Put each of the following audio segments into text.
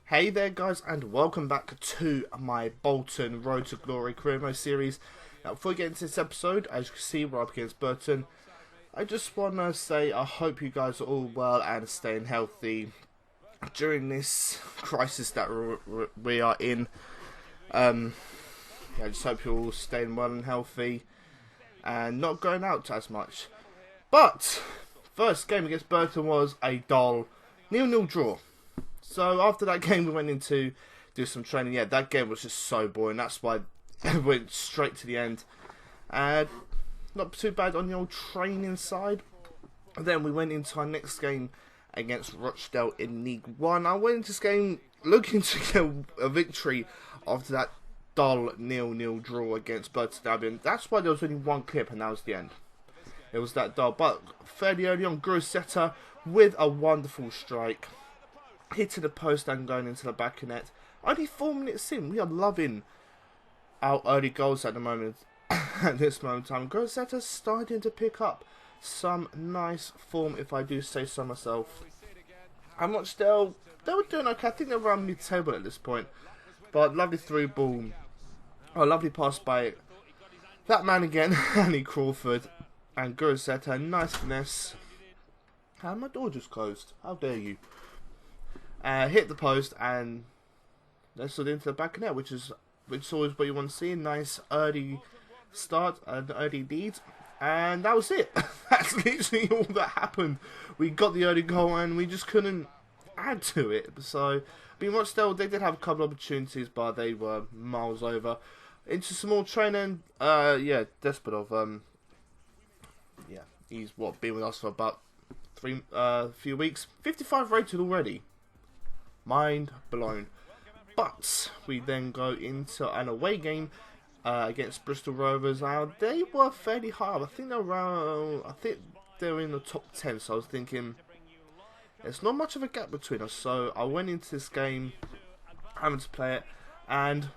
Hey there guys, and welcome back to my Bolton Road to Glory career mode series. Now before we get into this episode, as you can see we're up against Bolton. I just want to say I hope you guys are all well and staying healthy during this crisis that we are in. I just hope you're all staying well and healthy and not going out as much. But first game against Bolton was a dull 0-0 draw. So after that game we went in to do some training. Yeah, that game was just so boring. That's why I went straight to the end. And not too bad on the old training side. And then we went into our next game against Rochdale in League 1. I went into this game looking to get a victory after that dull 0-0 draw against Bolton Albion. That's why there was only one clip and that was the end. It was that dull. But fairly early on, Grossetter with a wonderful strike. Hitting the post and going into the back of net. Only 4 minutes in, we are loving our early goals at the moment. At this moment in time, Grosetter's starting to pick up some nice form, if I do say so myself. And Rochdale, they were doing okay. I think they're around mid-table at this point. But lovely through ball. Oh, lovely pass by that man again, Andy Crawford. And Grosetter, nice finesse. And my door just closed. How dare you? Hit the post and nestled into the back of net, which is always what you want to see. A nice early start, an early lead, and that was it. That's literally all that happened. We got the early goal and we just couldn't add to it. So, I mean, Rochdale, they did have a couple of opportunities, but they were miles over. Into some more training. Yeah, Despotov. Yeah, he's been with us for about few weeks. 55 rated already. Mind blown. But we then go into an away game against Bristol Rovers. They were fairly high. I think they were in the top 10. So I was thinking there's not much of a gap between us. So I went into this game having to play it and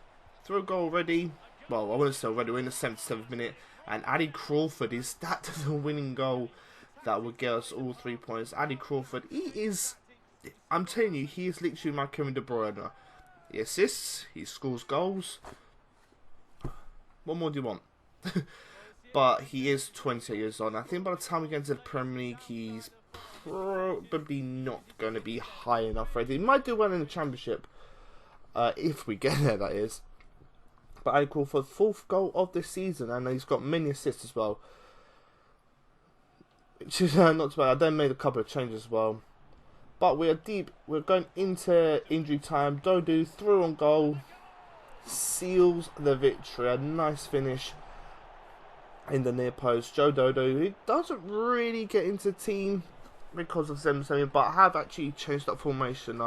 threw a goal already. Well, I wouldn't say already. We're in the 77th minute, and Andy Crawford is that the winning goal that would get us all 3 points. Andy Crawford, I'm telling you, he is literally my Kevin De Bruyne. He assists, he scores goals. What more do you want? But he is 28 years old. I think by the time we get into the Premier League, he's probably not going to be high enough rated. He might do well in the Championship, if we get there, that is. But Andy Crawford, 4th goal of this season, and he's got many assists as well. Which is not too bad. I then made a couple of changes as well. But we are deep. We're going into injury time. Dodo through on goal. Seals the victory. A nice finish in the near post. Joe Dodo, who doesn't really get into the team because of Zemzemi, but I have actually changed up formation.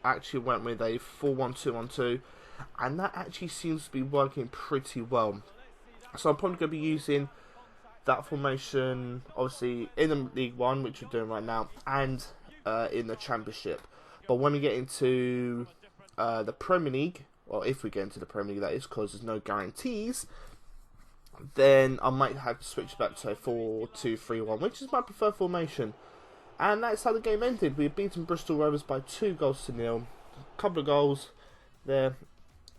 Actually went with a 4-1-2-1-2. And that actually seems to be working pretty well. So I'm probably going to be using that formation, obviously, in the League 1, which we're doing right now, and in the Championship. But when we get into the Premier League, or if we get into the Premier League, that is, because there's no guarantees, then I might have to switch back to a 4-2-3-1, which is my preferred formation. And that's how the game ended. We had beaten Bristol Rovers by 2-0. A couple of goals there,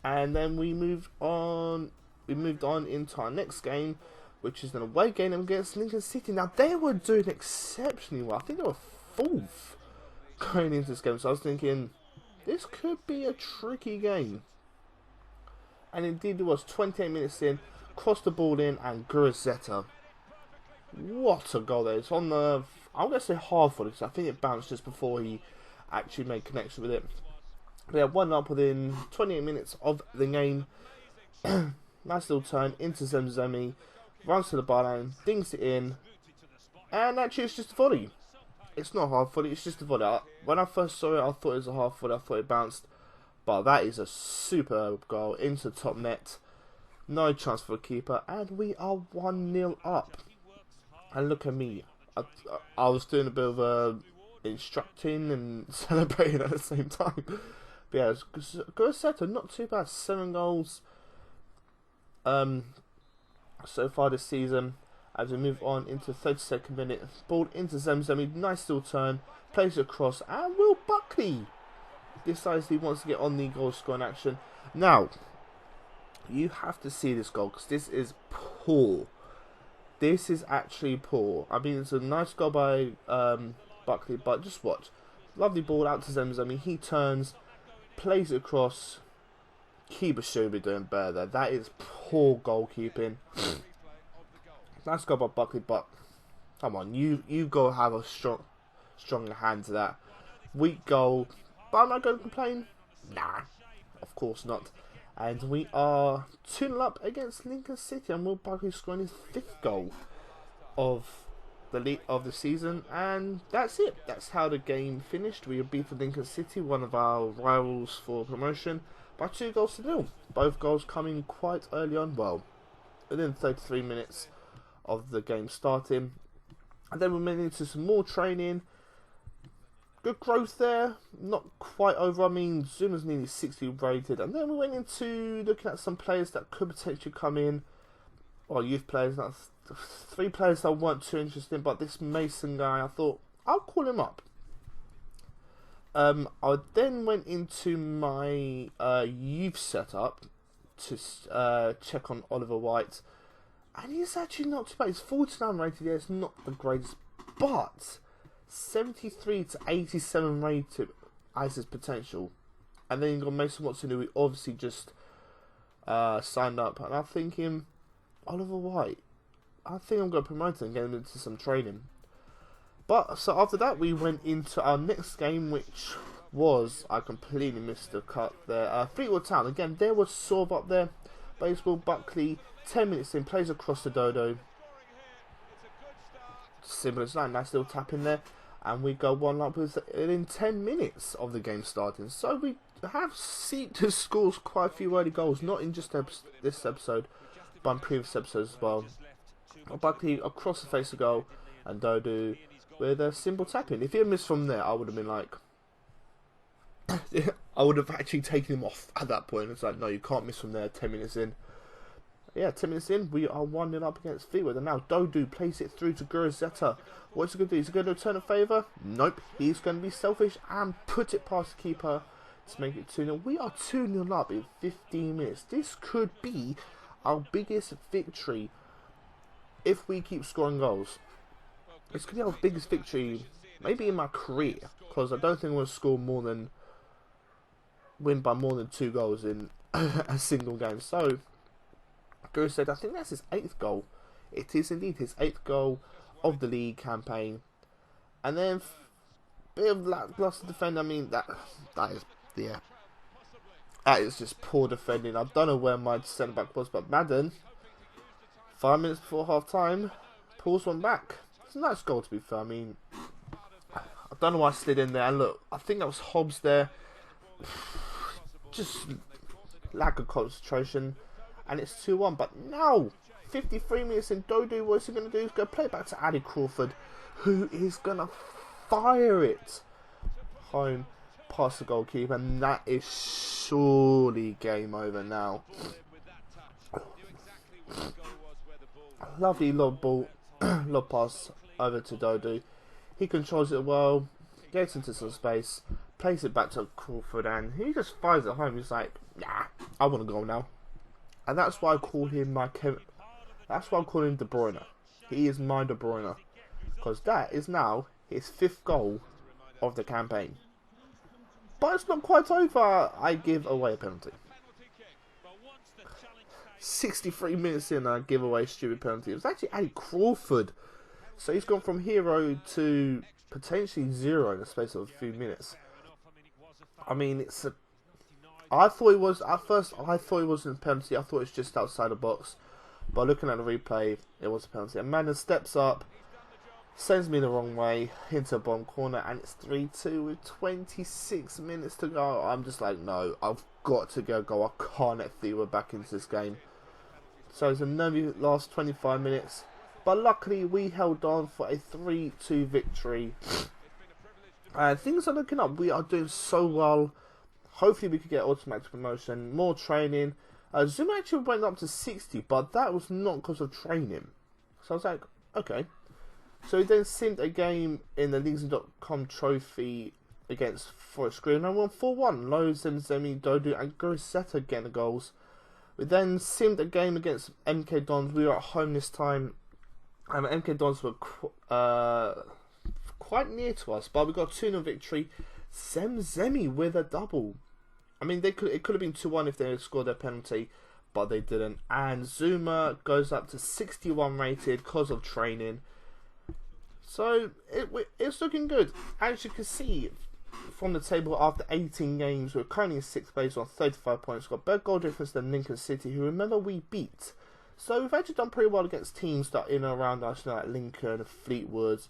and then we moved on. We moved on into our next game, which is an away game against Lincoln City. Now, they were doing exceptionally well. I think they were 4th going into this game. So I was thinking, this could be a tricky game. And indeed it was. 28 minutes in, crossed the ball in, and Grossetter. What a goal there. It's on the, I'm going to say hard foot, because I think it bounced just before he actually made connection with it. But yeah, 1-up within 28 minutes of the game. Nice little turn into Zemzemi. Runs to the byline, dings it in, and actually it's just a volley. It's not a hard volley, it's just a volley. When I first saw it, I thought it was a hard volley, I thought it bounced, but that is a superb goal into the top net. No chance for the keeper, and we are 1-0 up. And look at me, I was doing a bit of instructing and celebrating at the same time. But yeah, Grossetter, not too bad, 7 goals. So far this season, as we move on into the 32nd minute, ball into Zemzemi, nice little turn, plays it across, and Will Buckley decides he wants to get on the goal scoring action. Now, you have to see this goal because this is poor. This is actually poor. I mean, it's a nice goal by Buckley, but just watch. Lovely ball out to Zemz. I mean, he turns, plays it across. Keeper should be doing better there. That is poor goalkeeping. Nice goal by Buckley, but come on, you go have a stronger hand to that. Weak goal, but am I going to complain? Nah, of course not. And we are 2-0 up against Lincoln City, and Will Buckley scoring his 5th goal of the season, and that's it. That's how the game finished. We beat Lincoln City, one of our rivals for promotion, by 2-0. Both goals coming quite early on, well, within 33 minutes of the game starting. And then we went into some more training. Good growth there, not quite over. I mean, Zuma's nearly 60 rated. And then we went into looking at some players that could potentially come in, or youth players. That's 3 players that weren't too interesting, but this Mason guy, I thought, I'll call him up. I then went into my youth setup to check on Oliver White, and he's actually not too bad. He's 49 rated, yeah, it's not the greatest, but 73 to 87 rated as his potential. And then you got Mason Watson, who we obviously just signed up, and I'm thinking, Oliver White, I think I'm going to promote him and get him into some training. But, so after that, we went into our next game, which was, I completely missed the cut there, Fleetwood Town. Again, there was sort of up there. Baseball, Buckley, 10 minutes in, plays across the Dodo. Simple as that, nice little tap in there. And we go 1-up within 10 minutes of the game starting. So we have seen to score quite a few early goals, not in just this episode, but in previous episodes as well. Buckley across the face of goal, and Dodo with a simple tap in. If he had missed from there, I would have been like, I would have actually taken him off at that point. It's like, no, you can't miss from there. 10 minutes in. Yeah, 10 minutes in, we are 1-0 up against Fleetwood, and now Dodo plays it through to Gurazeta. What's he going to do? Is he going to return a favour? Nope. He's going to be selfish and put it past the keeper to make it 2-0. We are 2-0 up in 15 minutes. This could be our biggest victory if we keep scoring goals. This could be our biggest victory, maybe in my career, because I don't think we'll score more than, win by more than 2 goals in a single game. So, Guru said, I think that's his 8th goal. It is indeed his 8th goal of the league campaign. And then, bit of lackluster defending. I mean, that is, yeah, that is just poor defending. I don't know where my centre back was, but Madden, 5 minutes before half time, pulls one back. It's a nice goal, to be fair. I mean, I don't know why I slid in there. And look, I think that was Hobbs there. Just lack of concentration. And it's 2-1. But now, 53 minutes in, Dodo, what's he going to do? He's going to play it back to Ali Crawford, who is going to fire it home past the goalkeeper. And that is surely game over now. Lovely lob ball, lob pass over to Dodo. He controls it well, gets into some space, plays it back to Crawford, and he just fires it home. He's like, nah, I want to go now. And that's why I call him that's why I call him De Bruyne. He is my De Bruyne, because that is now his 5th goal of the campaign. But it's not quite over. I give away a penalty. 63 minutes in, I give away a stupid penalty. It was actually Ali Crawford. So he's gone from hero to potentially 0 in the space of a few minutes. I mean, it's a... I thought it was... At first, I thought it wasn't a penalty. I thought it was just outside the box. But looking at the replay, it was a penalty. And Madden steps up, sends me the wrong way into a bottom corner, and it's 3-2 with 26 minutes to go. I'm just like, no, I've got to get a goal. I can't let Fleetwood back into this game. So it's a nervy last 25 minutes. But luckily, we held on for a 3-2 victory. And things are looking up. We are doing so well. Hopefully, we could get automatic promotion. More training. Zuma actually went up to 60, but that was not because of training. So I was like, okay. So he then simmed a game in the Leagues.com trophy against Forest Green and won 4-1. Lowe, Zemzemi, Dodu and Grosetta getting the goals. We then simmed a game against MK Dons. We were at home this time. MK Dons were quite near to us, but we got a 2-0 victory. Zemzemi with a double. I mean, it could have been 2-1 if they had scored their penalty, but they didn't. And Zuma goes up to 61 rated because of training. So it's looking good. As you can see from the table, after 18 games, we're currently in 6th place on 35 points. We've got better goal difference than Lincoln City, who remember we beat. So we've actually done pretty well against teams that are in and around us, like Lincoln, Fleetwood.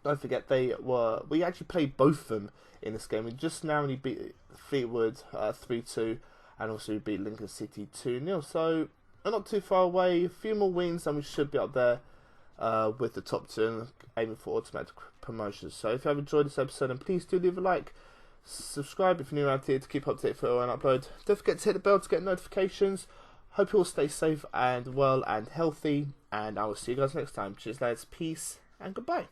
Don't forget we actually played both of them in this game. We just narrowly beat Fleetwood 3-2, and also we beat Lincoln City 2-0. So we're not too far away. A few more wins and we should be up there with the top 2 and aiming for automatic promotions. So if you have enjoyed this episode, then please do leave a like, subscribe if you're new around here to keep up to date for when I upload. Don't forget to hit the bell to get notifications. Hope you all stay safe and well and healthy, and I will see you guys next time. Cheers lads, peace and goodbye.